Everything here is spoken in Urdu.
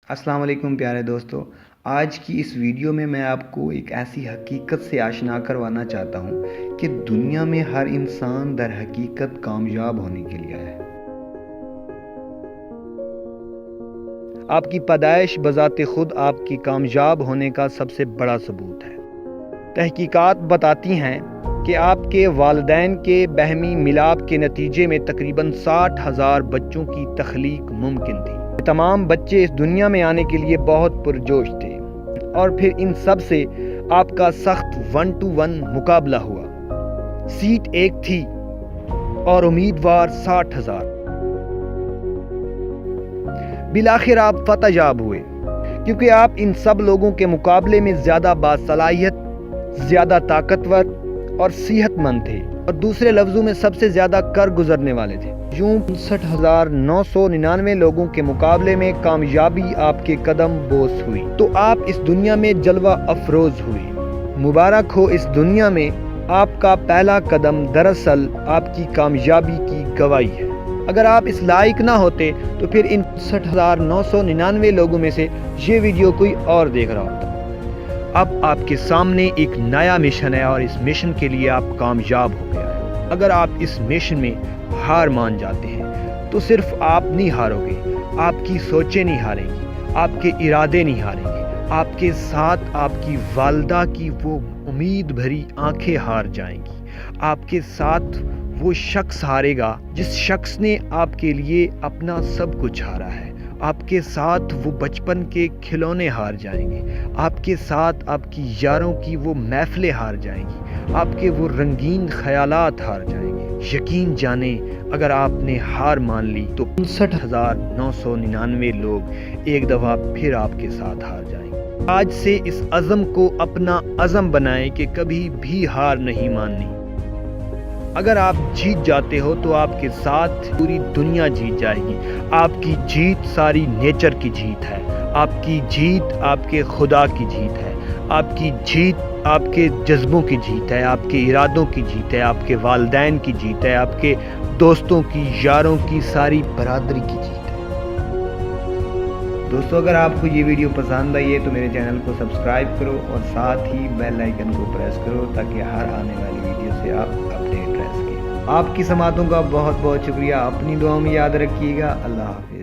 السلام علیکم پیارے دوستو، آج کی اس ویڈیو میں آپ کو ایک ایسی حقیقت سے آشنا کروانا چاہتا ہوں کہ دنیا میں ہر انسان در حقیقت کامیاب ہونے کے لیے ہے۔ آپ کی پیدائش بذات خود آپ کی کامیاب ہونے کا سب سے بڑا ثبوت ہے۔ تحقیقات بتاتی ہیں کہ آپ کے والدین کے باہمی ملاپ کے نتیجے میں تقریباً 60,000 بچوں کی تخلیق ممکن تھی۔ تمام بچے اس دنیا میں آنے کے لیے بہت پرجوش تھے اور پھر ان سب سے آپ کا سخت 1 to 1 مقابلہ ہوا۔ سیٹ ایک تھی اور امیدوار 60,000۔ بالآخر آپ فتح یاب ہوئے کیونکہ آپ ان سب لوگوں کے مقابلے میں زیادہ باصلاحیت، زیادہ طاقتور اور صحت مند تھے، اور دوسرے لفظوں میں سب سے زیادہ کر گزرنے والے تھے۔ یوں 59,999 لوگوں کے مقابلے میں کامیابی آپ کے قدم بوس ہوئی تو آپ اس دنیا میں جلوہ افروز ہوئی۔ مبارک ہو اس دنیا میں آپ کا پہلا قدم دراصل آپ کی کامیابی کی گواہی ہے۔ اگر آپ اس لائق نہ ہوتے تو پھر ان 59,999 لوگوں میں سے یہ ویڈیو کوئی اور دیکھ رہا ہوتا۔ اب آپ کے سامنے ایک نیا مشن ہے اور اس مشن کے لیے آپ کامیاب ہو گیا ہے۔ اگر آپ اس مشن میں ہار مان جاتے ہیں تو صرف آپ نہیں ہارو گے، آپ کی سوچیں نہیں ہاریں گی، آپ کے ارادے نہیں ہاریں گے، آپ کے ساتھ آپ کی والدہ کی وہ امید بھری آنکھیں ہار جائیں گی، آپ کے ساتھ وہ شخص ہارے گا جس شخص نے آپ کے لیے اپنا سب کچھ ہارا ہے، آپ کے ساتھ وہ بچپن کے کھلونے ہار جائیں گے، آپ کے ساتھ آپ کی یاروں کی وہ محفلیں ہار جائیں گی، آپ کے وہ رنگین خیالات ہار جائیں گے۔ یقین جانیں اگر آپ نے ہار مان لی تو 59,999 لوگ ایک دفعہ پھر آپ کے ساتھ ہار جائیں گے۔ آج سے اس عزم کو اپنا عزم بنائیں کہ کبھی بھی ہار نہیں ماننی۔ اگر آپ جیت جاتے ہو تو آپ کے ساتھ پوری دنیا جیت جائے گی۔ آپ کی جیت ساری نیچر کی جیت ہے، آپ کی جیت آپ کے خدا کی جیت ہے، آپ کی جیت آپ کے جذبوں کی جیت ہے، آپ کے ارادوں کی جیت ہے، آپ کے والدین کی جیت ہے، آپ کے دوستوں کی، یاروں کی، ساری برادری کی جیت ہے۔ دوستو، اگر آپ کو یہ ویڈیو پسند آئی ہے تو میرے چینل کو سبسکرائب کرو اور ساتھ ہی بیل آئیکن کو پریس کرو تاکہ ہر آنے والی ویڈیو سے آپ اپڈیٹ رہ سکیں۔ آپ کی سماعتوں کا بہت بہت شکریہ۔ اپنی دعاؤں میں یاد رکھیے گا۔ اللہ حافظ۔